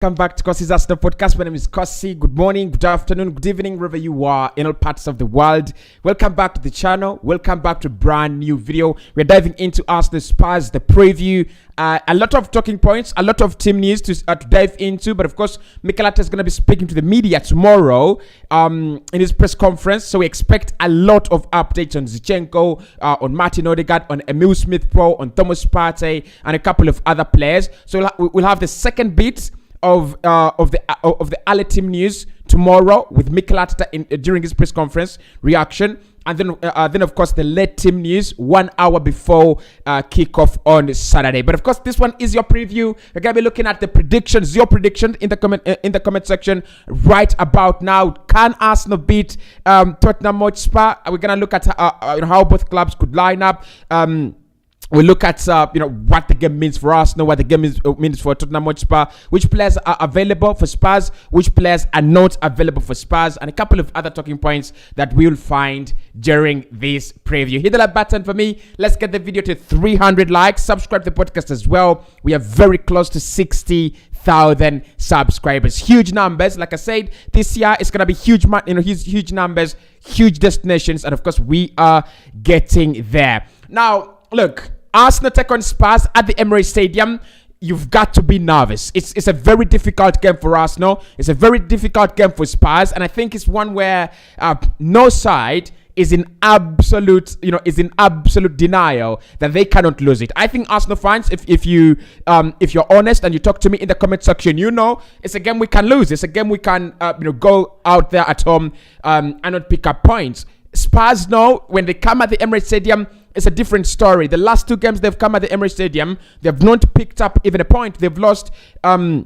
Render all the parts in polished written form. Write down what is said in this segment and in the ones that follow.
Welcome back to Cossy's Arsenal podcast. My name is Cossy. Good morning, good afternoon, good evening, wherever you are in all parts of the world. Welcome back to the channel. Welcome back to a brand new video. We're diving into Arsenal Spurs, the preview. A lot of talking points, a lot of team news to dive into. But of course, Mikel Arteta is going to be speaking to the media tomorrow in his press conference. So we expect a lot of updates on Zinchenko, on Martin Odegaard, on Emile Smith-Rowe, on Thomas Partey, and a couple of other players. So we'll have the second bit of the early team news tomorrow with Mikel Arteta during his press conference reaction, and then of course the late team news 1 hour before kickoff on Saturday. But of course, this one is your preview. We're gonna be looking at the predictions, your prediction in the comment section right about now. Can Arsenal beat Tottenham Hotspur? We're gonna look at how both clubs could line up. We'll look at what the game means for Arsenal, what the game means for Tottenham Hotspur, which players are available for Spurs, which players are not available for Spurs, and a couple of other talking points that we'll find during this preview. Hit the like button for me. Let's get the video to 300 likes. Subscribe to the podcast as well. We are very close to 60,000 subscribers. Huge numbers. Like I said, this year it's gonna be huge numbers, huge destinations, and of course we are getting there. Now, look. Arsenal take on Spurs at the Emirates Stadium. You've got to be nervous. It's a very difficult game for Arsenal. It's a very difficult game for Spurs, and I think it's one where no side is in absolute denial that they cannot lose it. I think Arsenal fans, if you're honest and you talk to me in the comment section, it's a game we can lose. It's a game we can go out there at home and not pick up points. Spurs know when they come at the Emirates Stadium, it's a different story. The last two games they've come at the Emirates Stadium, they've not picked up even a point. They've lost they've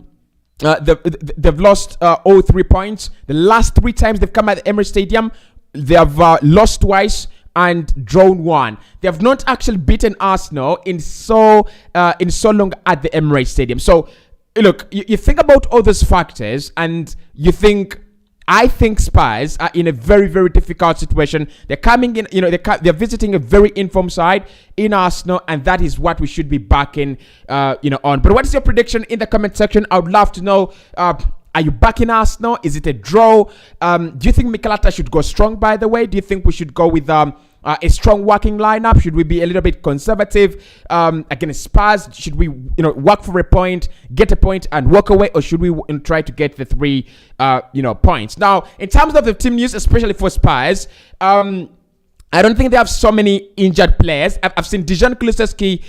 lost all 3 points. The last 3 times they've come at the Emirates Stadium, they have lost twice and drawn 1. They have not actually beaten Arsenal in so long at the Emirates Stadium. So look, you think about all those factors and you think, I think Spurs are in a very, very difficult situation. They're coming in, they're visiting a very informed side in Arsenal, and that is what we should be backing, on. But what is your prediction in the comment section? I would love to know. Are you backing Arsenal? Is it a draw? Do you think Mikel Arteta should go strong, by the way? Do you think we should go with a strong working lineup? Should we be a little bit conservative against Spurs? Should we, work for a point, get a point, and walk away, or should we try to get the 3, points? Now, in terms of the team news, especially for Spurs, I don't think they have so many injured players. I've seen Dejan Kulusevski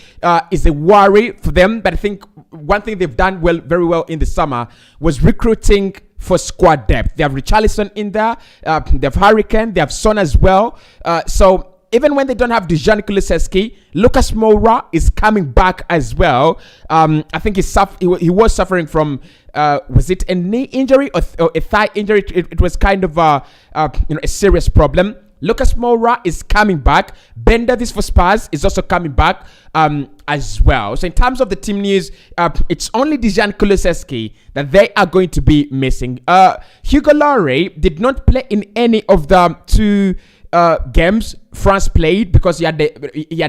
is a worry for them, but I think one thing they've done very well in the summer was recruiting for squad depth. They have Richarlison in there, they have Hurricane, they have Son as well. So even when they don't have Dejan Kulusevski, Lucas Moura is coming back as well. I think he was suffering from was it a knee injury or a thigh injury? It was kind of a serious problem. Lucas Moura is coming back. Ben Davies for Spurs is also coming back as well. So in terms of the team news, it's only Dejan Kulusevski that they are going to be missing. Hugo Lloris did not play in any of the 2 games France played because he had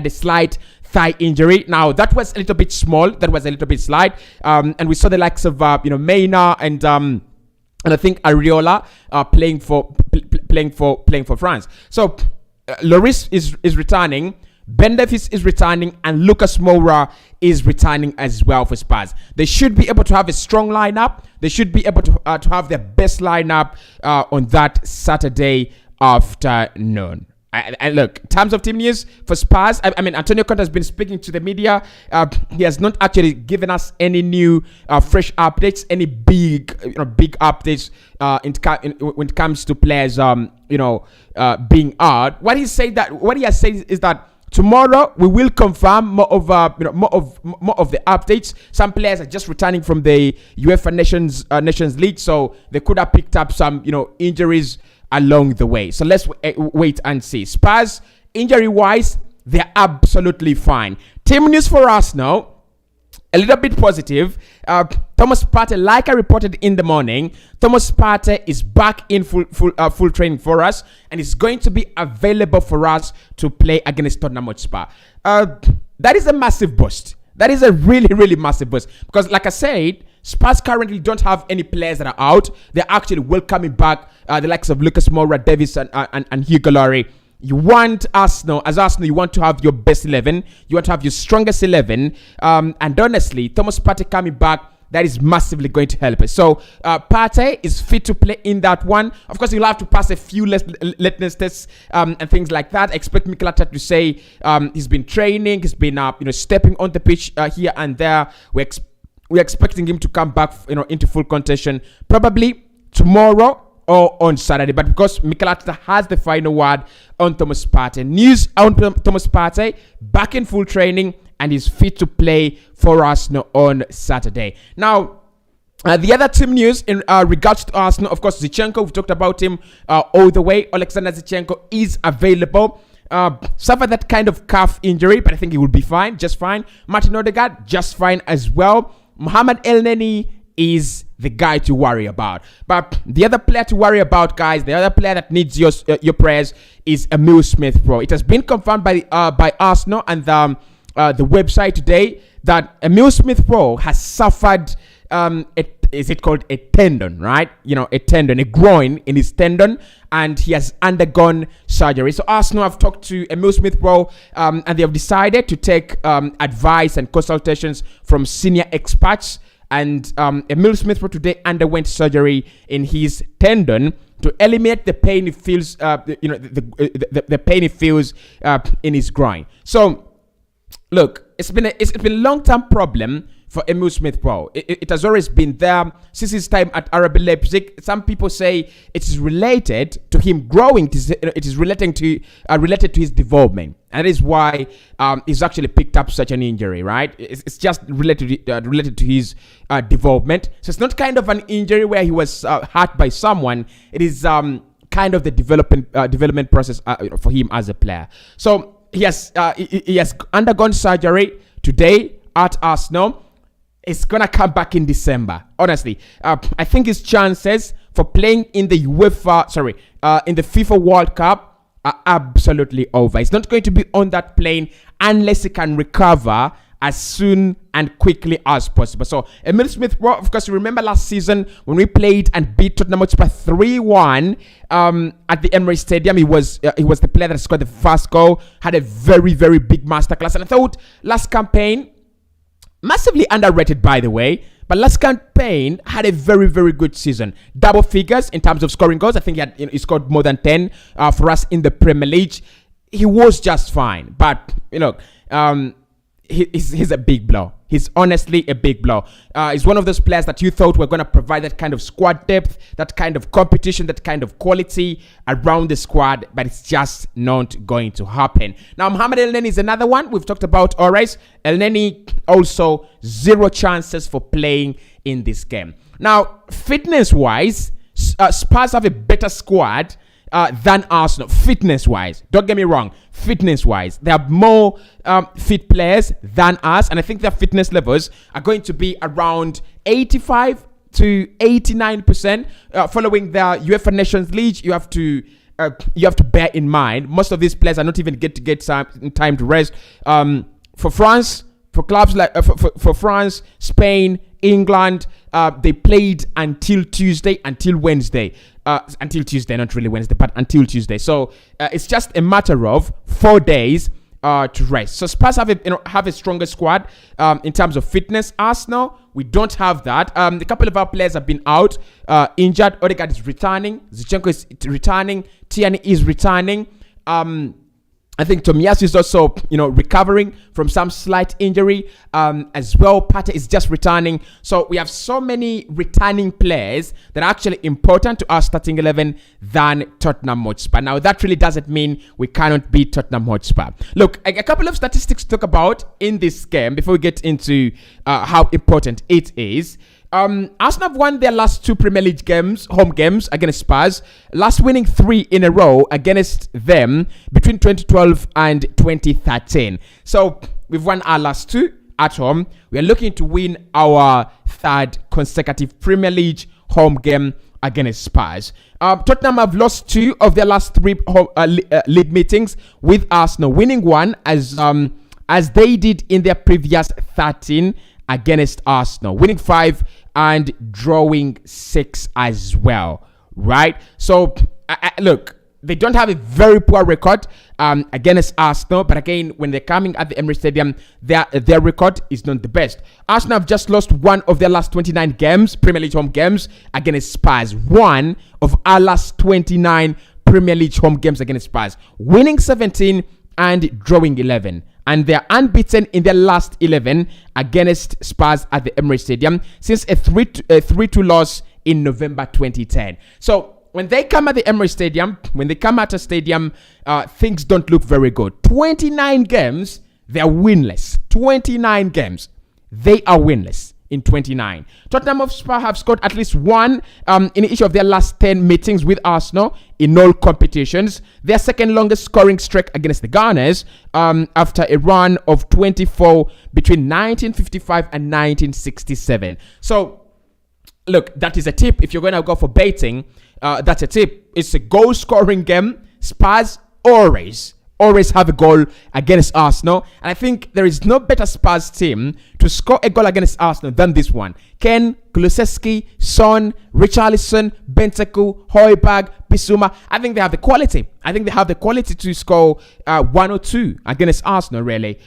a slight thigh injury. Now that was a little bit small. That was a little bit slight. And we saw the likes of Mena and I think Areola playing for France. So Lloris is returning, Ben Davies is returning, and Lucas Moura is returning as well for Spurs. They should be able to have a strong lineup. They should be able to have their best lineup on that Saturday afternoon. And look, in terms of team news for Spurs, I mean, Antonio Conte has been speaking to the media. He has not actually given us any new, fresh updates, any big updates when it comes to players, being out. What he has said is that tomorrow we will confirm more of the updates. Some players are just returning from the UEFA Nations League, so they could have picked up some, injuries along the way. So let's wait and see. Spurs, injury-wise, they're absolutely fine. Team news for us now, a little bit positive. Thomas Partey, like I reported in the morning, Thomas Partey is back in full training for us, and is going to be available for us to play against Tottenham Hotspur. That is a massive boost. That is a really, really massive boost. Because like I said, Spurs currently don't have any players that are out. They're actually welcoming back the likes of Lucas Moura, Davis, and Hugo Lloris. You want Arsenal, you want to have your best 11. You want to have your strongest 11. And honestly, Thomas Partey coming back, that is massively going to help us. So, Partey is fit to play in that one. Of course, you'll have to pass a few litmus tests and things like that. I expect Mikel Arteta to say he's been training, he's been stepping on the pitch here and there. We're expecting him to come back, into full contention probably tomorrow or on Saturday. But because Mikel Arteta has the final word on Thomas Partey. News on Thomas Partey, back in full training, and is fit to play for Arsenal on Saturday. Now, the other team news in regards to Arsenal, of course, Zinchenko, we've talked about him all the way. Alexander Zinchenko is available. Suffered that kind of calf injury, but I think he will be fine, just fine. Martin Odegaard, just fine as well. Mohamed Elneny is the guy to worry about. But the other player to worry about, guys, the other player that needs your prayers is Emile Smith-Rowe. It has been confirmed by Arsenal and the website today that Emile Smith-Rowe has suffered is it called a tendon, right? A tendon, a groin in his tendon, and he has undergone surgery. So Arsenal have talked to Emile Smith-Rowe and they have decided to take advice and consultations from senior experts. And Emile Smith-Rowe today underwent surgery in his tendon to eliminate the pain he feels, the pain he feels in his groin. So, look, it's been a long-term problem for Emile Smith-Rowe. It has always been there since his time at RB Leipzig. Some people say it is related to him growing. It is related to his development, and that is why he's actually picked up such an injury. Right? It's just related to his development. So it's not kind of an injury where he was hurt by someone. It is kind of the development process for him as a player. So he has undergone surgery today at Arsenal. It's gonna come back in December. Honestly, I think his chances for playing in the in the FIFA World Cup are absolutely over. He's not going to be on that plane unless he can recover as soon and quickly as possible. So Emile Smith-Rowe, of course, you remember last season when we played and beat Tottenham Hotspur 3-1 at the Emirates Stadium. He was the player that scored the first goal, had a very, very big masterclass. And I thought last campaign, massively underrated, by the way, but last campaign had a very, very good season. Double figures in terms of scoring goals. I think he scored more than 10 for us in the Premier League. He was just fine, but he's a big blow. He's honestly a big blow. He's one of those players that you thought were going to provide that kind of squad depth, that kind of competition, that kind of quality around the squad, but it's just not going to happen. Now, Mohamed Elneny is another one. We've talked about alright. Elneny also 0 chances for playing in this game. Now, fitness-wise, Spurs have a better squad than Arsenal, fitness-wise. Don't get me wrong, fitness-wise. They have more fit players than us, and I think their fitness levels are going to be around 85 to 89%. Following the UEFA Nations League, you have to bear in mind, most of these players are not even get time to rest. For France, for clubs like for France, Spain, England, they played until Wednesday, not really Wednesday, but until Tuesday. So it's just a matter of 4 days to rest. So Spurs have a stronger squad in terms of fitness. Arsenal, we don't have that. A couple of our players have been out, injured. Odegaard is returning. Zinchenko is returning. Tierney is returning. I think Tomiyasu is also, recovering from some slight injury as well. Partey is just returning. So we have so many returning players that are actually important to our starting 11 than Tottenham Hotspur. Now, that really doesn't mean we cannot beat Tottenham Hotspur. Look, a couple of statistics to talk about in this game before we get into how important it is. Arsenal have won their last 2 Premier League games, home games against Spurs, last winning 3 in a row against them between 2012 and 2013. So we've won our last 2 at home. We are looking to win our 3rd consecutive Premier League home game against Spurs. Tottenham have lost 2 of their last 3 league meetings, with Arsenal winning 1 as they did in their previous 13 against Arsenal, winning 5 and drawing 6 as well, right? So, look, they don't have a very poor record against Arsenal, but again, when they're coming at the Emirates Stadium, their record is not the best. Arsenal have just lost one of their last 29 games, Premier League home games, against Spurs. One of our last 29 Premier League home games against Spurs, winning 17 and drawing 11. And they're unbeaten in their last 11 against Spurs at the Emirates Stadium since a 3-2 loss in November 2010. So when they come at the Emirates Stadium, when they come at a stadium, things don't look very good. 29 games, they're winless. 29 games, they are winless in 29. Tottenham Hotspur have scored at least one in each of their last 10 meetings with Arsenal in all competitions. Their second longest scoring streak against the Gunners after a run of 24 between 1955 and 1967. So, look, that is a tip. If you're going to go for baiting, that's a tip. It's a goal-scoring game. Spurs always have a goal against Arsenal, and I think there is no better Spurs team to score a goal against Arsenal than this one. Ken, Kulusevski, Son, Richarlison, Bentancur, Højbjerg, Bissouma. I think they have the quality. I think they have the quality to score 1 or 2 against Arsenal, really,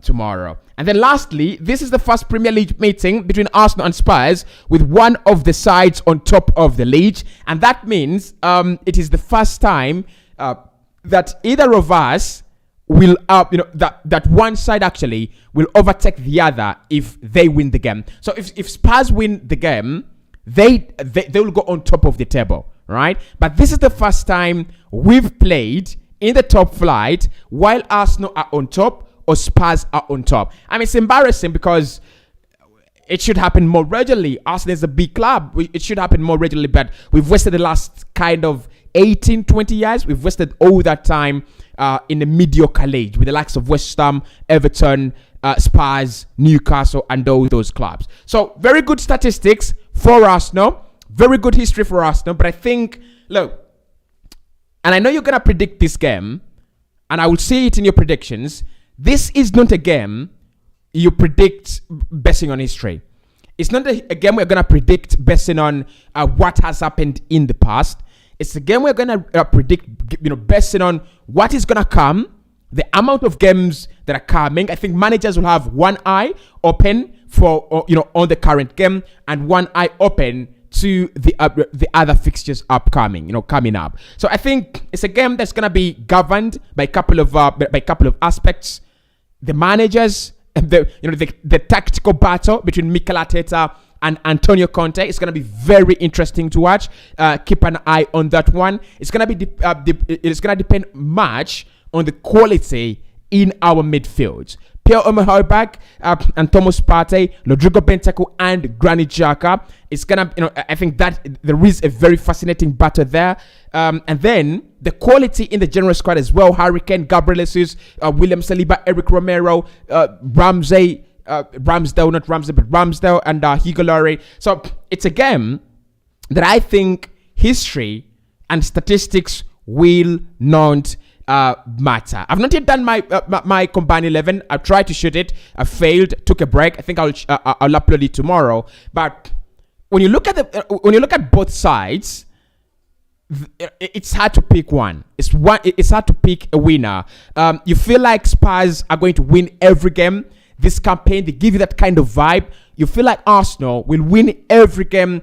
tomorrow. And then lastly, this is the first Premier League meeting between Arsenal and Spurs with one of the sides on top of the league, and that means it is the first time that either of us will, that one side actually will overtake the other if they win the game. So if Spurs win the game, they will go on top of the table, right? But this is the first time we've played in the top flight while Arsenal are on top or Spurs are on top. I mean, it's embarrassing because it should happen more regularly. Arsenal is a big club. It should happen more regularly, but we've wasted the last kind of 18, 20 years. We've wasted all that time in the mediocre league with the likes of West Ham, Everton, Spurs, Newcastle, and those clubs. So very good statistics for Arsenal. Very good history for Arsenal. But I think, look, and I know you're going to predict this game, and I will see it in your predictions. This is not a game you predict basing on history. It's not a game we're going to predict basing on what has happened in the past. It's a game we're going to predict, based on what is going to come, the amount of games that are coming. I think managers will have one eye open for, on the current game and one eye open to the other fixtures upcoming, coming up. So I think it's a game that's going to be governed by a couple of aspects. The managers, the tactical battle between Mikel Arteta and Antonio Conte. It's going to be very interesting to watch. Keep an eye on that one. It's going to be it's going to depend much on the quality in our midfield. Pierre-Emerick Højbjerg and Thomas Partey, Rodrigo Bentancur and Granit Xhaka. It's gonna, I think that there is a very fascinating battle there. And then the quality in the general squad as well. Harry Kane, Gabriel Jesus, William Saliba, Eric Romero, Ramsdale, and Hugo Lloris. So it's a game that I think history and statistics will not matter. I've not yet done my combined 11. I've tried to shoot it. I failed. Took a break. I think I'll upload it tomorrow. But when you look at both sides, it's hard to pick one. It's hard to pick a winner. You feel like Spurs are going to win every game this campaign. They give you that kind of vibe. You feel like Arsenal will win every game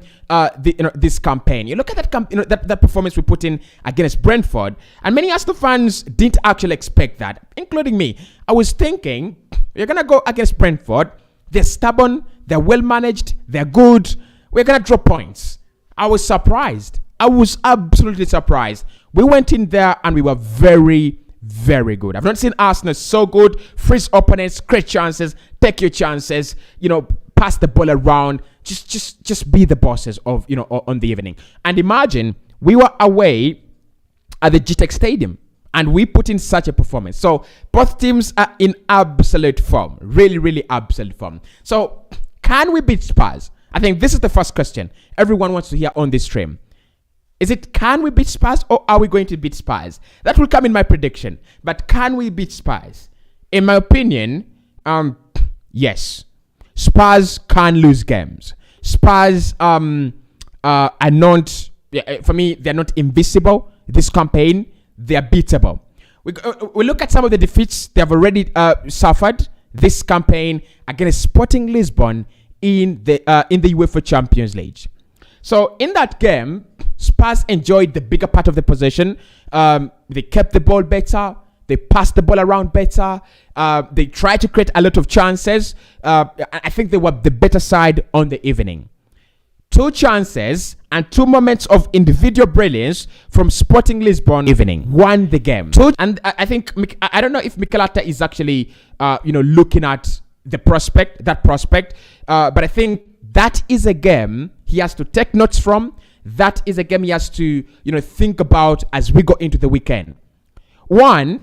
this campaign. You look at that performance we put in against Brentford, and many Arsenal fans didn't actually expect that, including me. I was thinking, you're going to go against Brentford. They're stubborn. They're well managed. They're good. We're going to drop points. I was surprised. I was absolutely surprised. We went in there and we were very, very good. I've not seen Arsenal so good. Freeze opponents, create chances, take your chances, pass the ball around, just be the bosses of, on the evening. And imagine we were away at the GTEC Stadium and we put in such a performance. So both teams are in absolute form, really, really absolute form. So can we beat Spurs? I think this is the first question everyone wants to hear on this stream. Is it, can we beat Spurs or are we going to beat Spurs? That will come in my prediction. But can we beat Spurs? In my opinion, yes. Spurs can lose games. Spurs are not, for me, they're not invisible this campaign. They're beatable. We look at some of the defeats they have already suffered this campaign against Sporting Lisbon in the UEFA Champions League. So in that game, Spurs enjoyed the bigger part of the possession. They kept the ball better. They passed the ball around better. They tried to create a lot of chances. I think they were the better side on the evening. 2 chances and 2 moments of individual brilliance from Sporting Lisbon evening won the game. And I think, I don't know if Mikel Arteta is actually, looking at that prospect. But I think that is a game he has to take notes from. That is a game he has to, think about as we go into the weekend. 1,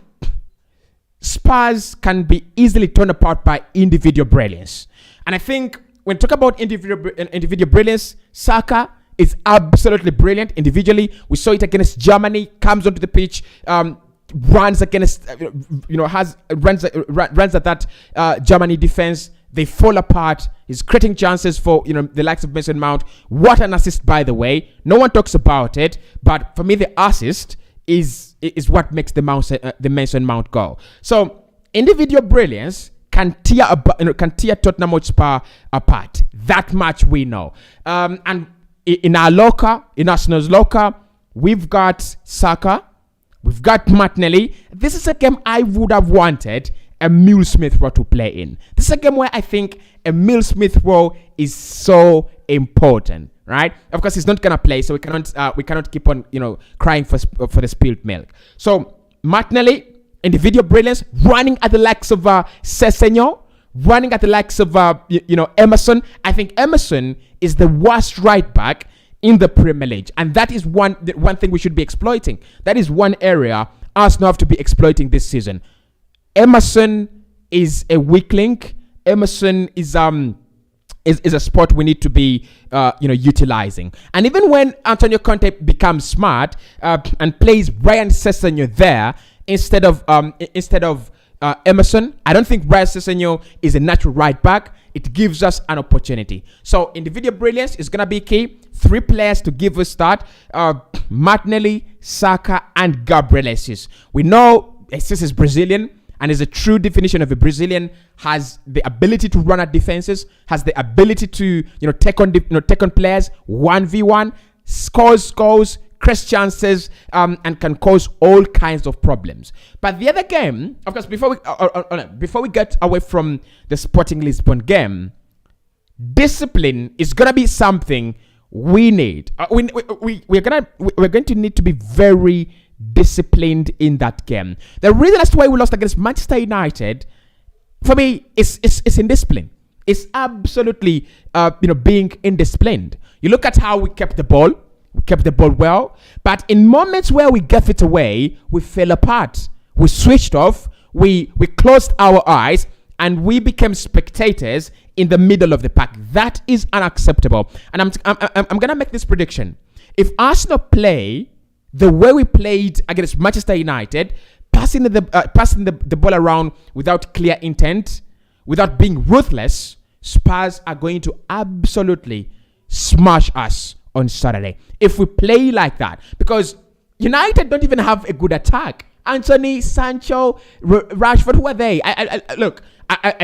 Spurs can be easily torn apart by individual brilliance. And I think when talk about individual brilliance, Saka is absolutely brilliant individually. We saw it against Germany. Comes onto the pitch, runs against, runs at that Germany defense. They fall apart. He's creating chances for the likes of Mason Mount. What an assist, by the way. No one talks about it, but for me, the assist is what makes the Mason Mount go. So individual brilliance can tear Tottenham Hotspur apart. That much we know. And in Arsenal's locker, we've got Saka, we've got Martinelli. This is a game I would have wanted Emile Smith Rowe to play in. This is a game where I think Emile Smith Rowe is so important, right? Of course, he's not gonna play, so we cannot keep on crying for the spilled milk. So Martinelli, individual brilliance, running at the likes of Sessegnon, running at the likes of Emerson. I think Emerson is the worst right back in the Premier League, and that is one thing we should be exploiting. That is one area Arsenal have to be exploiting this season. Emerson is a weak link. Emerson is a spot we need to be utilizing. And even when Antonio Conte becomes smart and plays Brian Sessegnon there instead of Emerson, I don't think Brian Sessegnon is a natural right back. It gives us an opportunity. So individual brilliance is gonna be key. 3 players to give a start: Martinelli, Saka, and Gabriel Jesus. We know Jesus is Brazilian and is a true definition of a Brazilian. Has the ability to run at defenses, has the ability to take on players 1v1, scores goals, creates chances, and can cause all kinds of problems. But the other game, of course, before we get away from the Sporting Lisbon game, discipline is gonna be something we need. We're going to need to be very disciplined in that game. The reason as to why we lost against Manchester United, for me, is indiscipline. It's absolutely being indisciplined. You look at how we kept the ball. We kept the ball well, but in moments where we gave it away, we fell apart. We switched off. We closed our eyes, and we became spectators in the middle of the pack. That is unacceptable. And I'm gonna make this prediction: if Arsenal play the way we played against Manchester United, passing the ball around without clear intent, without being ruthless, Spurs are going to absolutely smash us on Saturday if we play like that, because United don't even have a good attack. Anthony, Sancho, Rashford, who are they? I look at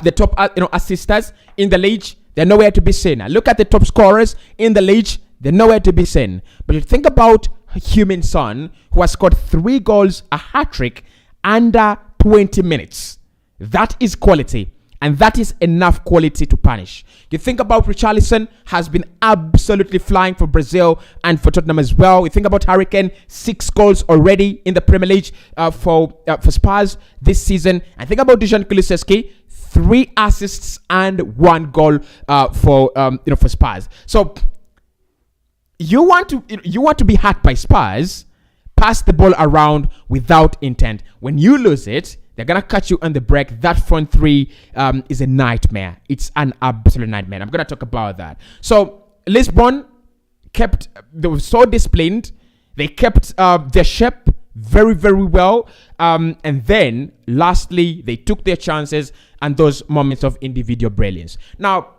the top assisters in the league. They're nowhere to be seen. I look at the top scorers in the league. They're nowhere to be seen. But you think about Heung-min Son, who has scored 3 goals, a hat-trick under 20 minutes. That is quality. And that is enough quality to punish. You think about Richarlison, has been absolutely flying for Brazil and for Tottenham as well. You think about Harry Kane, 6 goals already in the Premier League for Spurs this season. And think about Dejan Kulusevski, 3 assists and 1 goal for Spurs. So you want to be hacked by Spurs, pass the ball around without intent. When you lose it, they're going to catch you on the break. That front 3 is a nightmare. It's an absolute nightmare. I'm going to talk about that. So Lisbon they were so disciplined. They kept their shape very, very well. And then, lastly, they took their chances and those moments of individual brilliance. Now,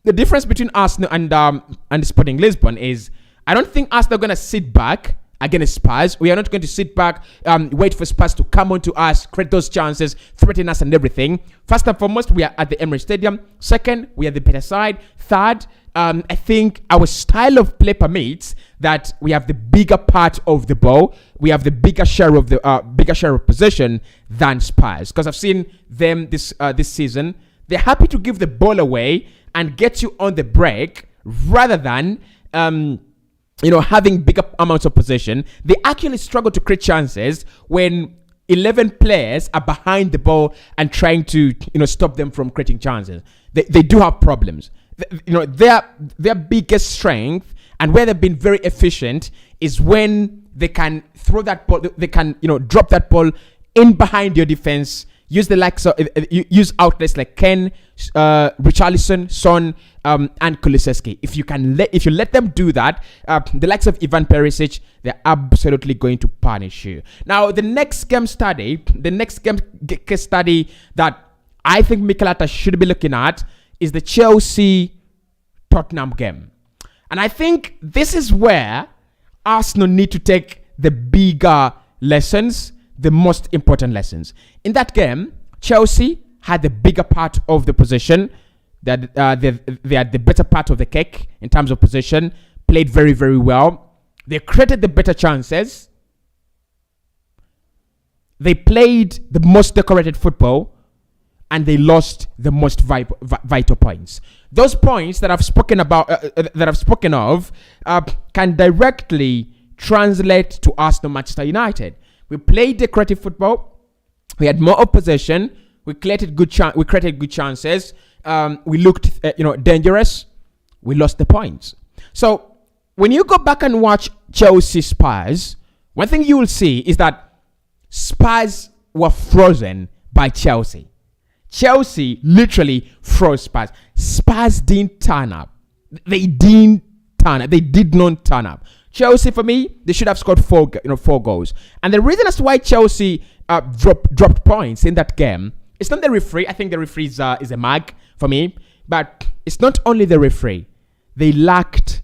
the difference between Arsenal and Sporting Lisbon is I don't think Arsenal are going to sit back against Spurs. We are not going to sit back, wait for Spurs to come on to us, create those chances, threaten us and everything. First and foremost, we are at the Emirates Stadium. Second, we are the better side. Third, I think our style of play permits that we have the bigger part of the ball. We have the bigger share of possession than Spurs. Because I've seen them this season. They're happy to give the ball away and get you on the break rather than having bigger amounts of possession. They actually struggle to create chances when 11 players are behind the ball and trying to stop them from creating chances. They do have problems. Their biggest strength and where they've been very efficient is when they can throw that ball, they can drop that ball in behind your defense. Use the likes of use outlets like Ken, Richarlison, Son, and Kulusevski. If you let them do that, the likes of Ivan Perisic, they're absolutely going to punish you. Now, the next case study that I think Mikel Arteta should be looking at is the Chelsea-Tottenham game, and I think this is where Arsenal need to take the bigger lessons. The most important lessons. In that game, Chelsea had the bigger part of the possession. That they had the better part of the cake in terms of possession. Played very, very well. They created the better chances. They played the most decorated football. And they lost the most vital points. Those points that I've spoken of, can directly translate to Arsenal, Manchester United. We played decorative football. We had more of possession. We created good chances. We looked, dangerous. We lost the points. So when you go back and watch Chelsea Spurs, one thing you will see is that Spurs were frozen by Chelsea. Chelsea literally froze Spurs. Spurs didn't turn up. They did not turn up. Chelsea, for me, they should have scored four goals. And the reason as to why Chelsea dropped points in that game, it's not the referee. I think the referee is a mag for me. But it's not only the referee. They lacked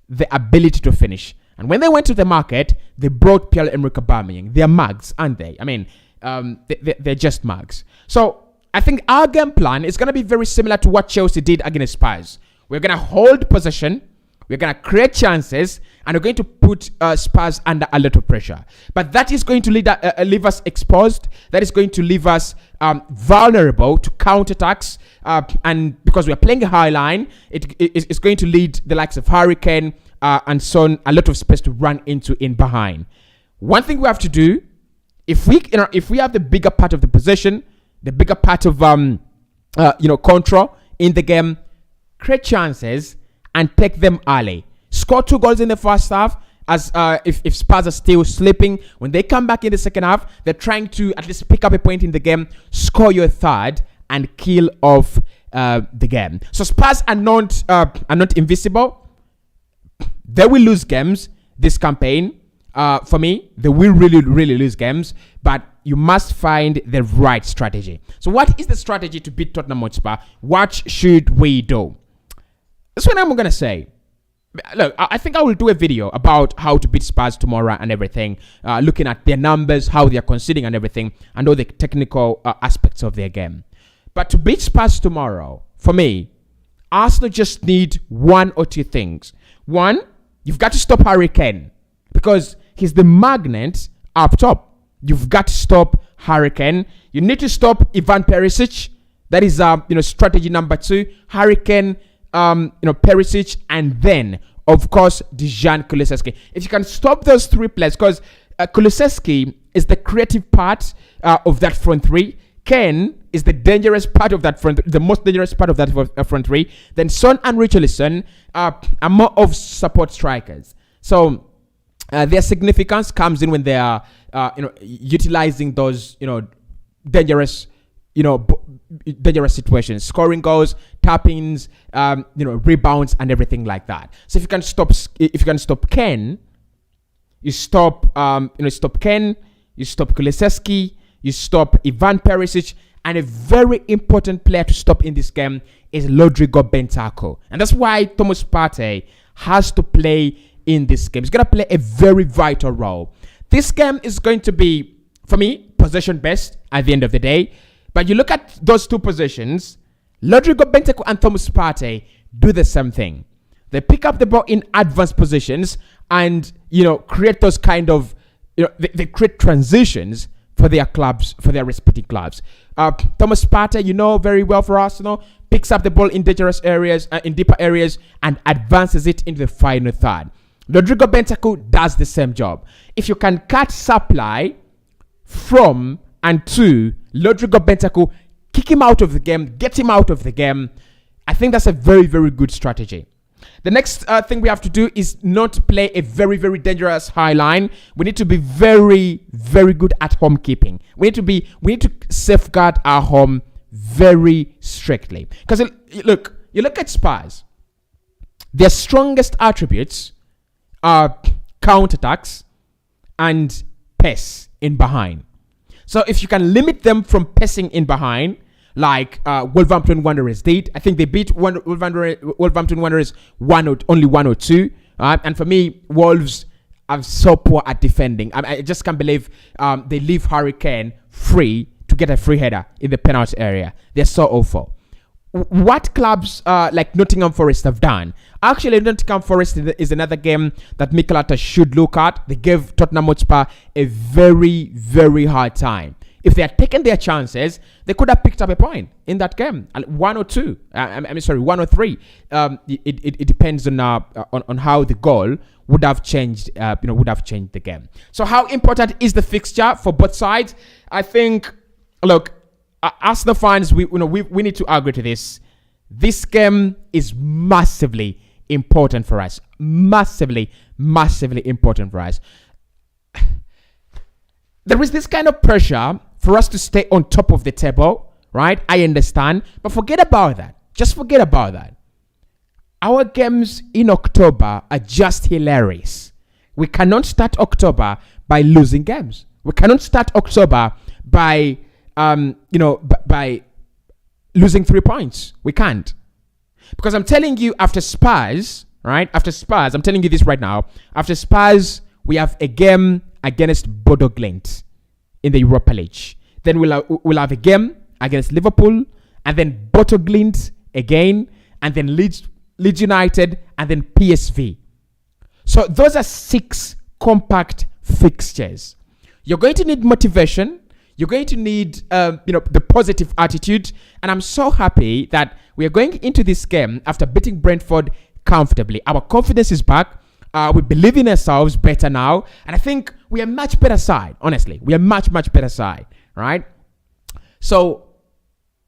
the ability to finish. And when they went to the market, they brought Pierre-Emerick Aubameyang. They're mugs, aren't they? I mean, they're just mugs. So I think our game plan is going to be very similar to what Chelsea did against Spurs. We're going to hold possession. We're going to create chances, and we're going to put Spurs under a lot of pressure. But that is going to leave us exposed. That is going to leave us vulnerable to counterattacks. And because we're playing a high line, it's going to lead the likes of Harry Kane and Son a lot of space to run into in behind. One thing we have to do, if we have the bigger part of the possession, the bigger part of control in the game, create chances and take them early. Score 2 goals in the first half. As if Spurs are still sleeping, when they come back in the second half, they're trying to at least pick up a point in the game, score your third, and kill off the game. So Spurs are not invisible. They will lose games this campaign. For me, they will really, really lose games. But you must find the right strategy. So what is the strategy to beat Tottenham Hotspur? What should we do? That's what I'm going to say. Look, I think I will do a video about how to beat Spurs tomorrow and everything, looking at their numbers, how they are conceding and everything, and all the technical aspects of their game. But to beat Spurs tomorrow, for me, Arsenal just need one or two things. One, you've got to stop Harry Kane because he's the magnet up top. You've got to stop Harry Kane. You need to stop Ivan Perisic. That is, strategy number 2. Harry Kane, Perisic, and then, of course, Dejan Kulusevski. If you can stop those 3 players, because Kulusevski is the creative part of that front 3. Ken is the dangerous part of that front, the most dangerous part of that front 3. Then Son and Richarlison are more of support strikers. So their significance comes in when they are, utilizing those, dangerous situations, scoring goals, tappings, rebounds, and everything like that. So if you can stop Ken, You stop, stop Ken. You stop Kulusevski. You stop Ivan Perisic. And a very important player to stop in this game is Rodrigo Bentancur. And that's why Thomas Partey has to play in this game. He's going to play a very vital role. This game is going to be, for me, possession best at the end of the day. But you look at those two positions, Rodrigo Bentancur and Thomas Partey do the same thing. They pick up the ball in advanced positions and, create those kind of, they create transitions for their clubs, for their respective clubs. Thomas Partey, very well for Arsenal, picks up the ball in dangerous areas, in deeper areas, and advances it into the final third. Rodrigo Bentancur does the same job. If you can cut supply from and to Rodrigo Bentancur, kick him out of the game, get him out of the game, I think that's a very, very good strategy. The next thing we have to do is not play a very, very dangerous high line. We need to be very, very good at home keeping. We need to safeguard our home very strictly. Because you look at Spurs. Their strongest attributes are counterattacks and pace in behind. So if you can limit them from passing in behind, like Wolverhampton Wanderers did. I think they beat Wolverhampton Wanderers only 1-2. And for me, Wolves are so poor at defending. I just can't believe they leave Harry Kane free to get a free header in the penalty area. They're so awful. What clubs like Nottingham Forest have done? Actually, Nottingham Forest is another game that Mikel Arteta should look at. They gave Tottenham Hotspur a very, very hard time. If they had taken their chances, they could have picked up a point in that game. 1 or 2. 1 or 3. It depends on how the goal would have changed. Would have changed the game. So, how important is the fixture for both sides? I think. Look, Arsenal fans, we need to agree to this. This game is massively important for us. Massively, massively important for us. There is this kind of pressure for us to stay on top of the table, right? I understand. But forget about that. Just forget about that. Our games in October are just hilarious. We cannot start October by losing games. We cannot start October by, by losing 3 points. We can't. Because I'm telling you, after Spurs, right? After Spurs, I'm telling you this right now. After Spurs, we have a game against Bodo Glimt in the Europa League. Then we'll have a game against Liverpool, and then Bodo Glimt again, and then Leeds United, and then PSV. So those are 6 compact fixtures. You're going to need motivation. You're going to need, the positive attitude. And I'm so happy that we are going into this game after beating Brentford comfortably. Our confidence is back. We believe in ourselves better now. And I think we are much better side, honestly. We are much, much better side, right? So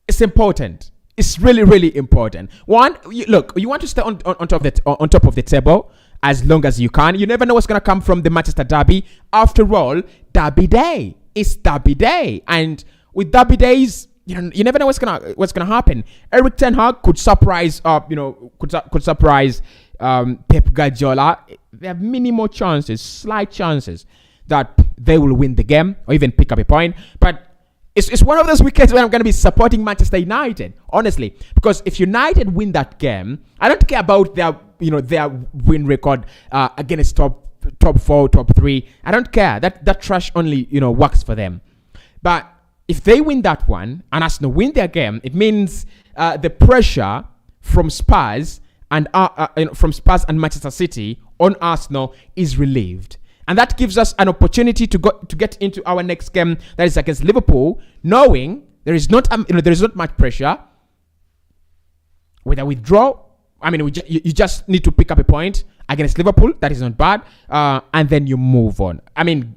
it's important. It's really, really important. One, you want to stay on top of the table as long as you can. You never know what's going to come from the Manchester derby. After all, derby day. It's derby day. And with derby days, you never know what's gonna happen. Erik ten Hag could surprise Pep Guardiola. There are minimal chances, slight chances that they will win the game or even pick up a point. But it's one of those weekends where I'm going to be supporting Manchester United, honestly. Because if United win that game, I don't care about their win record against top 4, top 3. I don't care. That trash only works for them. But if they win that one and Arsenal win their game, it means the pressure from Spurs and Manchester City on Arsenal is relieved, and that gives us an opportunity to get into our next game, that is against Liverpool, knowing there is not much pressure. Whether we draw, you just need to pick up a point against Liverpool. That is not bad, and then you move on.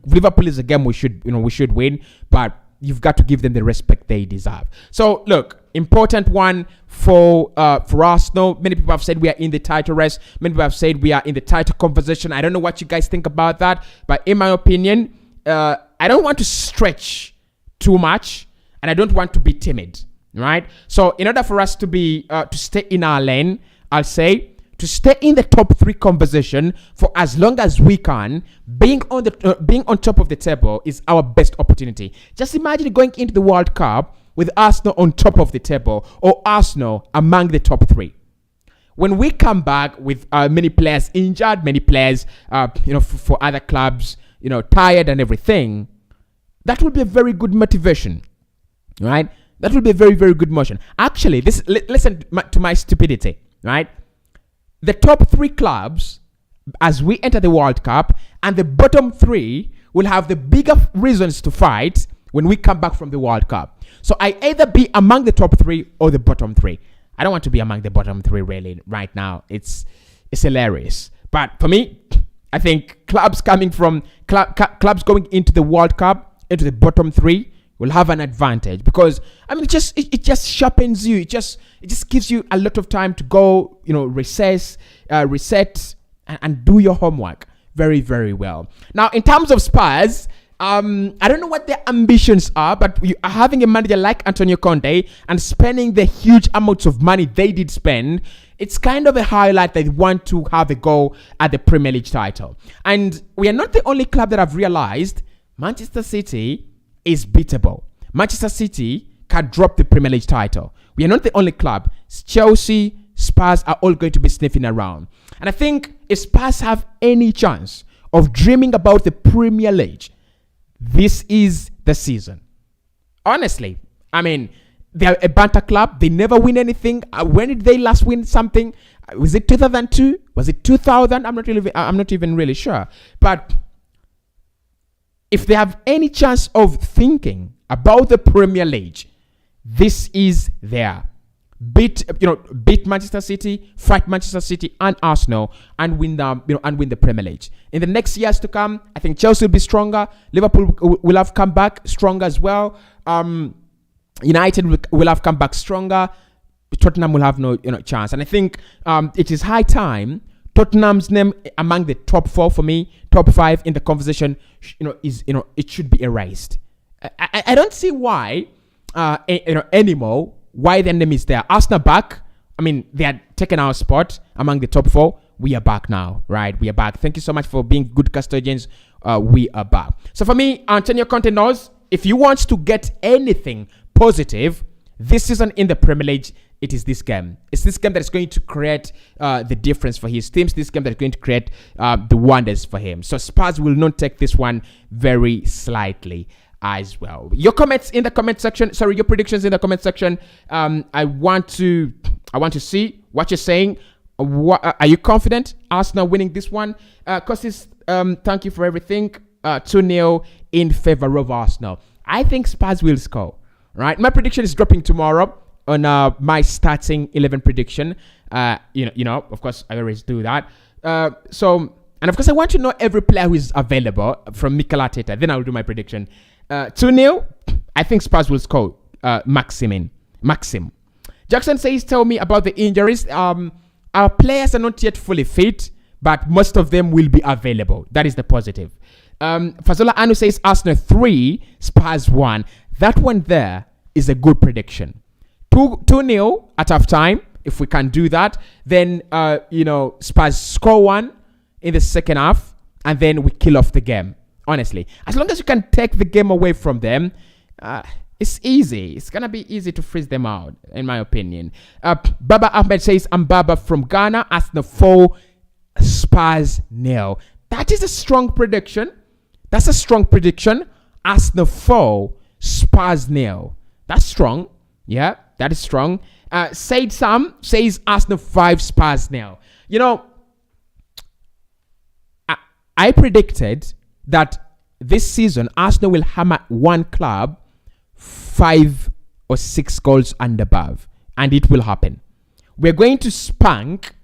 Liverpool is a game we should win, but you've got to give them the respect they deserve. So look, important one for Arsenal. Many people have said we are in the title race. Many people have said we are in the title conversation. I don't know what you guys think about that, but in my opinion, I don't want to stretch too much, and I don't want to be timid. Right? So in order for us to be to stay in our lane, I'll say to stay in the top 3 conversation for as long as we can. Being on top of the table is our best opportunity. Just imagine going into the World Cup with Arsenal on top of the table, or Arsenal among the top 3. When we come back with many players injured, many players, for other clubs, tired and everything, that would be a very good motivation, right? That would be a very, very good motion. Actually, listen to my stupidity, right? The top 3 clubs, as we enter the World Cup, and the bottom 3 will have the bigger reasons to fight when we come back from the World Cup. So I either be among the top 3 or the bottom 3. I don't want to be among the bottom 3 really right now. It's hilarious. But for me, I think clubs going into the World Cup, into the bottom 3, will have an advantage, because it just sharpens you. It just gives you a lot of time to go, reset, and do your homework very, very well. Now, in terms of Spurs, I don't know what their ambitions are, but you are having a manager like Antonio Conte and spending the huge amounts of money they did spend. It's kind of a highlight that they want to have a go at the Premier League title. And we are not the only club that have realized Manchester City is beatable. Manchester City can drop the Premier League title. We are not the only club. Chelsea, Spurs are all going to be sniffing around. And I think if Spurs have any chance of dreaming about the Premier League, this is the season. Honestly, they're a banter club. They never win anything. When did they last win something? Was it 2002? Was it 2000? I'm not even really sure. But if they have any chance of thinking about the Premier League, this is there. Beat Manchester City, fight Manchester City and Arsenal, and win the Premier League. In the next years to come, I think Chelsea will be stronger. Liverpool will have come back stronger as well. United will have come back stronger. Tottenham will have no chance. And I think it is high time Tottenham's name among the top 4 for me, top 5 in the conversation, it should be erased. I don't see why anymore. Why their name is there. Arsenal back. They had taken our spot among the top 4. We are back now, right? We are back. Thank you so much for being good custodians. We are back. So for me, Antonio Conte knows if you want to get anything positive this season in the Premier League, it is this game. It's this game that is going to create the difference for his teams. This game that is going to create the wonders for him. So Spurs will not take this one very slightly as well. Your comments in the comment section. Sorry, your predictions in the comment section. I want to see what you're saying. Are you confident Arsenal winning this one? Cossy, thank you for everything. 2-0 in favor of Arsenal. I think Spurs will score. Right, my prediction is dropping tomorrow on my starting 11 prediction. Of course, I always do that. And of course, I want to know every player who is available from Mikel Arteta. Then I'll do my prediction. 2-0. I think Spurs will score. Maxim. Jackson says, tell me about the injuries. Our players are not yet fully fit, but most of them will be available. That is the positive. Fazola Anu says Arsenal 3, Spurs 1. That one there is a good prediction. 2-0 at half time. If we can do that, then Spurs score 1 in the second half, and then we kill off the game. Honestly, as long as you can take the game away from them, it's easy. It's gonna be easy to freeze them out, in my opinion. Baba Ahmed says, I'm Baba from Ghana. Arsenal 4, Spurs 0. That is a strong prediction. That's a strong prediction. Arsenal 4, Spurs 0. That's strong. Yeah, that is strong. Said Sam says Arsenal 5, Spurs 0. I predicted that this season Arsenal will hammer one club 5 or 6 goals and above, and it will happen. We're going to spank.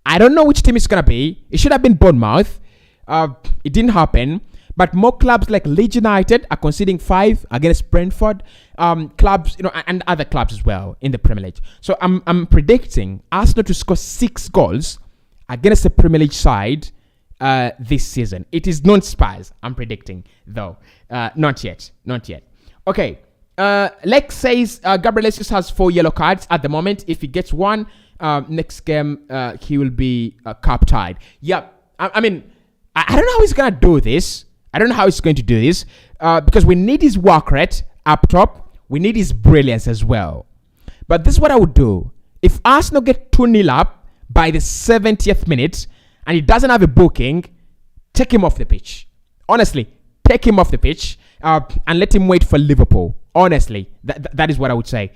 I don't know which team it's gonna be. It should have been Bournemouth. It didn't happen. But more clubs like Leeds United are conceding 5 against Brentford. Clubs, and other clubs as well in the Premier League. So I'm predicting Arsenal to score 6 goals against the Premier League side this season. It is not Spurs, I'm predicting, though. Not yet. Okay. Lex says Gabriel Jesus has 4 yellow cards at the moment. If he gets one, Next game, he will be cup tied. Yep. I mean, I don't know how he's going to do this. I don't know how he's going to do this because we need his work rate up top. We need his brilliance as well. But this is what I would do. If Arsenal get 2-0 up by the 70th minute and he doesn't have a booking, take him off the pitch. Honestly, take him off the pitch and let him wait for Liverpool. Honestly, that is what I would say.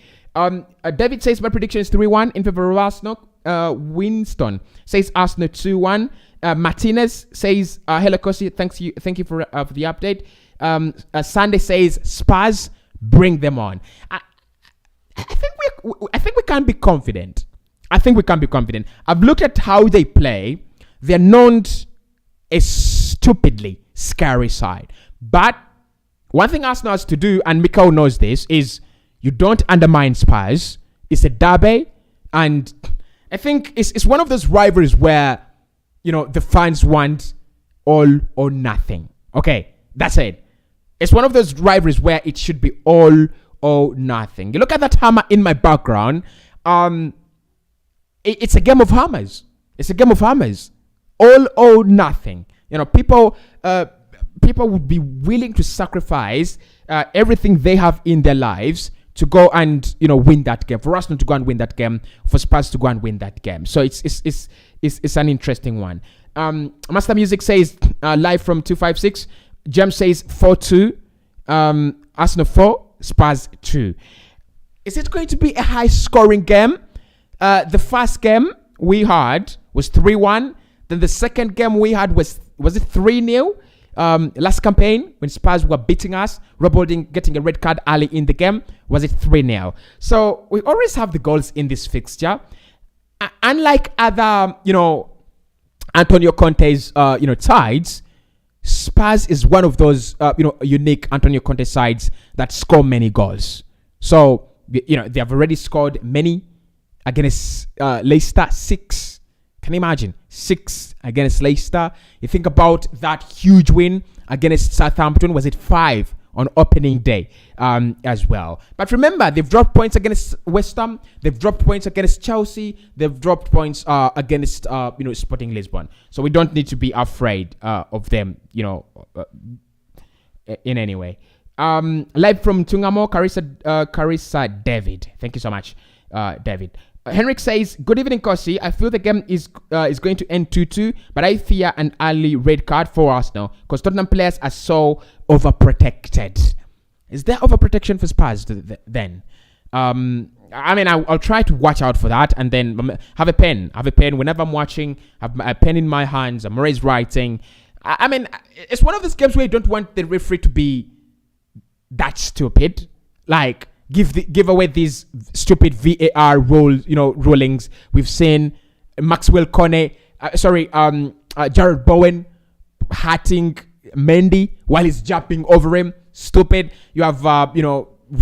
David says my prediction is 3-1 in favor of Arsenal. Winston says Arsenal 2-1. Martinez says hello Cossy, thank you for the update. Sunday says Spurs, bring them on. I think we can be confident. I've looked at how they play. They're not a stupidly scary side. But one thing Arsenal has to do, and Mikel knows this, is you don't undermine Spurs. It's a derby, and I think it's one of those rivalries where, you know, the fans want all or nothing. Okay, that's it. It's one of those rivalries where it should be all or nothing. You look at that hammer in my background. It's a game of hammers. All or nothing. You know, people would be willing to sacrifice everything they have in their lives to go and, you know, win that game. For Arsenal to go and win that game, for Spurs to go and win that game. So it's an interesting one. Master Music says live from 256. James says 4-2. Arsenal 4, Spurs 2. Is it going to be a high scoring game? The first game we had was 3-1. Then the second game we had was it 3-0? Last campaign when Spurs were beating us, Rowe getting a red card early in the game, was it 3-0? So we always have the goals in this fixture. Unlike other, you know, Antonio Conte's, you know, sides, Spurs is one of those, you know, unique Antonio Conte sides that score many goals. So, you know, they have already scored many against Leicester, 6. Can you imagine? 6 against Leicester. You think about that huge win against Southampton. Was it 5 on opening day as well? But remember, they've dropped points against West Ham. They've dropped points against Chelsea. They've dropped points against you know, Sporting Lisbon. So we don't need to be afraid of them, you know, in any way. Live from Tungamo, Carissa David. Thank you so much, David. Henrik says, good evening, Cossy. I feel the game is going to end 2-2, but I fear an early red card for Arsenal because Tottenham players are so overprotected. Is there overprotection for Spurs then? I mean, I'll try to watch out for that and then have a pen. Whenever I'm watching, have a pen in my hands. I'm always writing. I mean, it's one of those games where you don't want the referee to be that stupid. Like, give away these stupid VAR rulings. We've seen Maxwell Cornet, Jared Bowen hurting Mendy while he's jumping over him. Stupid. You have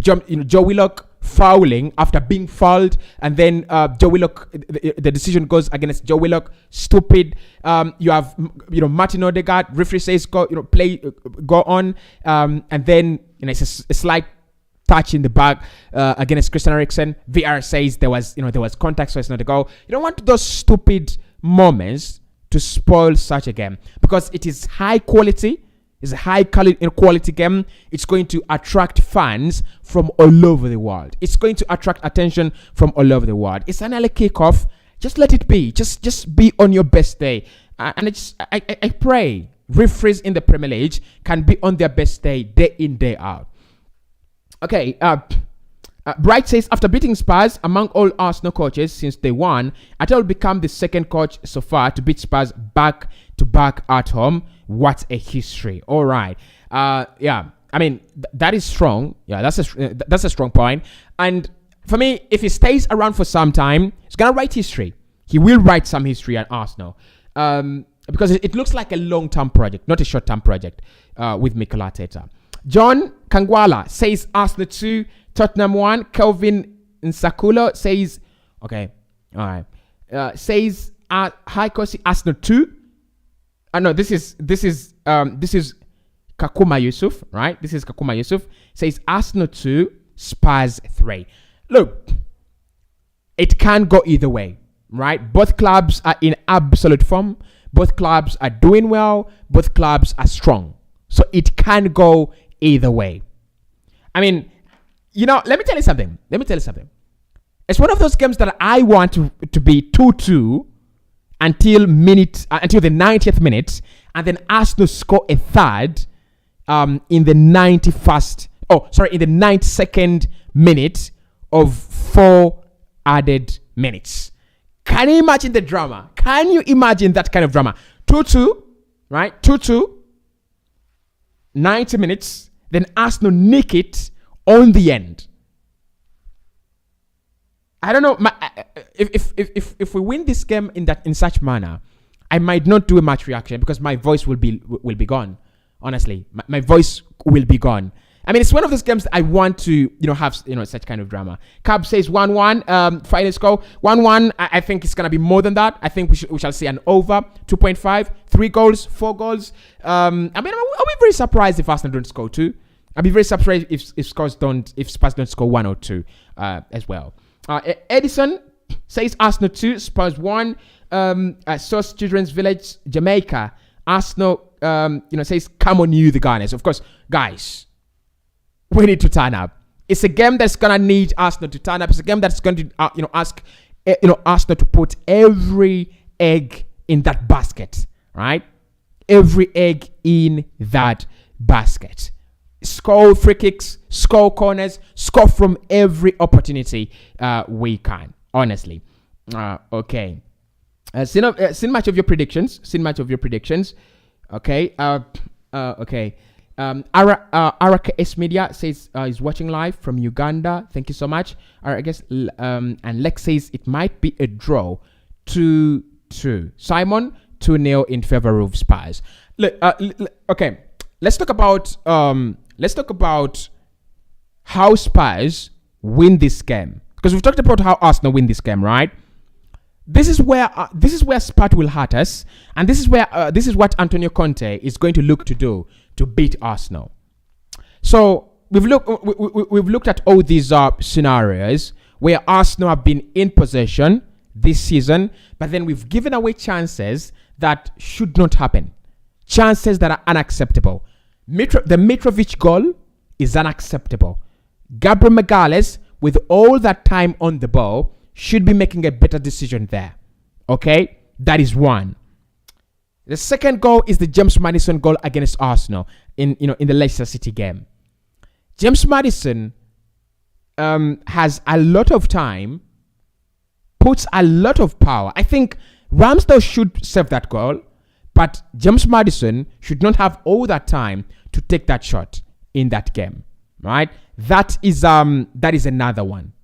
Joe Willock fouling after being fouled, and then Joe Willock, the decision goes against Joe Willock. Stupid. You have Martin Odegaard. Referee says go on, and then it's a slight touch in the back against Christian Eriksen. VR says there was contact, so it's not a goal. You don't want those stupid moments to spoil such a game because it is high quality. It's a high quality game. It's going to attract fans from all over the world. It's going to attract attention from all over the world. It's an early kickoff. Just let it be. Just be on your best day. And I pray referees in the Premier League can be on their best day in, day out. Okay, Bright says, after beating Spurs among all Arsenal coaches since they won, Ate will become the second coach so far to beat Spurs back to back at home. What a history. All right. Yeah, I mean, that is strong. Yeah, that's a strong point. And for me, if he stays around for some time, he's going to write history. He will write some history at Arsenal. Because it looks like a long-term project, not a short-term project with Mikel Arteta. John Kangwala says Arsenal 2, Tottenham 1. Kelvin Nsakulo says, okay, all right. Says hi Cossy, Arsenal 2. No, this is Kakuma Yusuf, right? This is Kakuma Yusuf. Says Arsenal 2, Spurs 3. Look, it can go either way. right? Both clubs are in absolute form. Both clubs are doing well. Both clubs are strong. So it can go either way. I mean, let me tell you something. It's one of those games that I want to be 2-2 until the 90th minute, and then Arsenal score a third in the 92nd minute of 4 added minutes. Can you imagine the drama? Can you imagine that kind of drama? 2-2, right? 2-2, 90 minutes, then Arsenal nick it on the end. I don't know. If we win this game in such manner, I might not do a match reaction because my voice will be gone. Honestly, my voice will be gone. I mean, it's one of those games that I want to have such kind of drama. Cab says 1-1. Final score 1-1. I think it's gonna be more than that. I think we shall see an over 2.5, 3 goals, 4 goals. I mean, I'll be very surprised if Arsenal don't score 2. I'll be very surprised if Spurs don't score 1 or 2 as well. Edison says Arsenal 2, Spurs 1. Source Children's Village, Jamaica. Arsenal, says, come on you, the Gunners. Of course, guys, we need to turn up. It's a game that's going to need Arsenal to turn up. It's a game that's going to, ask, Arsenal to put every egg in that basket, right? Every egg in that basket. Score free kicks, score corners, score from every opportunity we can, honestly. Okay. Seen much of your predictions. Okay. Okay. RKS Media says is watching live from Uganda. Thank you so much. I guess and Lex says it might be a draw 2-2. Simon 2-0 in favor of Spurs. Look, okay. Let's talk about how Spurs win this game, because we've talked about how Arsenal win this game, right? This is where Spurs will hurt us, and this is what Antonio Conte is going to look to do to beat Arsenal. So we've looked at all these scenarios where Arsenal have been in possession this season, but then we've given away chances that should not happen, chances that are unacceptable. The Mitrovic goal is unacceptable. Gabriel Magalhaes, with all that time on the ball, should be making a better decision there. Okay? That is one. The second goal is the James Maddison goal against Arsenal in the Leicester City game. James Maddison has a lot of time, puts a lot of power. I think Ramsdale should save that goal, but James Maddison should not have all that time to take that shot in that game, right? That is another one.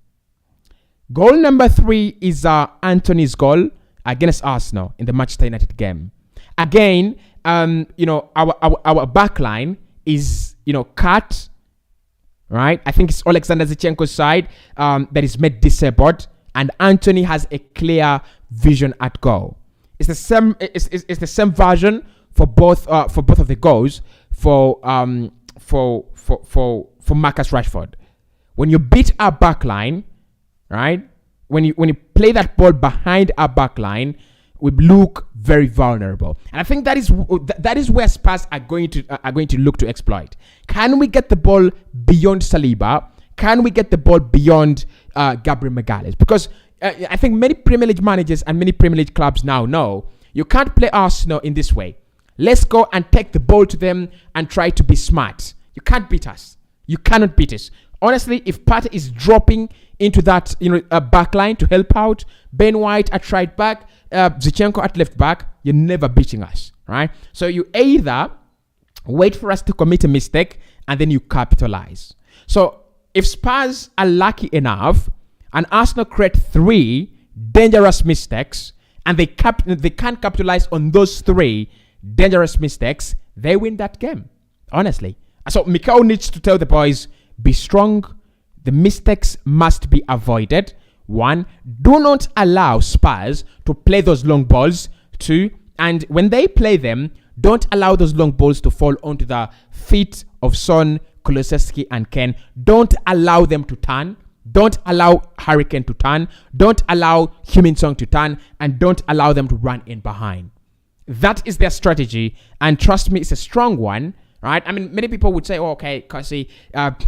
Goal number 3 is Anthony's goal against Arsenal in the Manchester United game. Again, our back line is cut, right? I think it's Alexander Zichenko's side that is made disabled, and Anthony has a clear vision at goal. It's the same. It's the same version for both of the goals for Marcus Rashford. When you beat our back line, right? When you play that ball behind our back line, we look very vulnerable, and I think that is where Spurs are going to look to exploit. Can we get the ball beyond Saliba? Can we get the ball beyond Gabriel Magalhaes? Because I think many Premier League managers and many Premier League clubs now know you can't play Arsenal in this way. Let's go and take the ball to them and try to be smart. You can't beat us. You cannot beat us. Honestly, if Partey is dropping into that back line to help out, Ben White at right back, Zichenko at left back, you're never beating us, right? So you either wait for us to commit a mistake and then you capitalize. So if Spurs are lucky enough and Arsenal create 3 dangerous mistakes and they can't capitalize on those 3 dangerous mistakes, they win that game, honestly. So Mikel needs to tell the boys, be strong. The mistakes must be avoided. 1, do not allow Spurs to play those long balls. 2, and when they play them, don't allow those long balls to fall onto the feet of Son, Kulusevski, and Ken. Don't allow them to turn. Don't allow Hurricane to turn. Don't allow Heung-min Son to turn. And don't allow them to run in behind. That is their strategy. And trust me, it's a strong one. Right? I mean, many people would say, oh, okay, Cossy,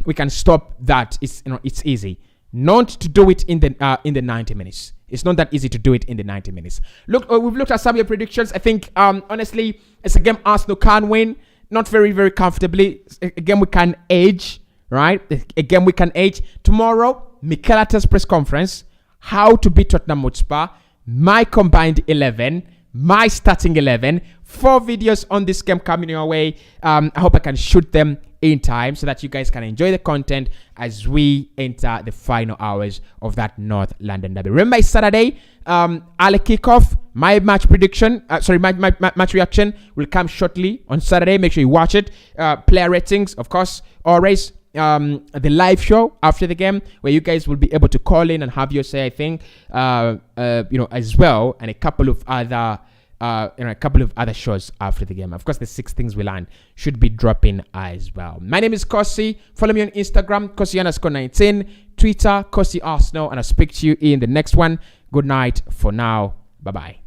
we can stop that. It's easy. Not to do it in the 90 minutes. It's not that easy to do it in the 90 minutes. Look, we've looked at some of your predictions. I think, honestly, it's a game Arsenal can win. Not very, very comfortably. Again, we can edge, right? Again, we can edge. Tomorrow, Mikel Arteta's press conference. How to beat Tottenham Hotspur. My combined 11. My starting 11. 4 videos on this game coming your way. I hope I can shoot them in time so that you guys can enjoy the content as we enter the final hours of that North London derby. Remember, it's Saturday. Early kickoff. My match prediction, my match reaction will come shortly on Saturday. Make sure you watch it. Player ratings, of course, always. The live show after the game where you guys will be able to call in and have your say, I think, as well, and a couple of other shows after the game. Of course, the 6 things we learned should be dropping as well. My name is Cossy. Follow me on Instagram, Cossy_19, Twitter, Cossy Arsenal, and I'll speak to you in the next one. Good night for now. Bye-bye.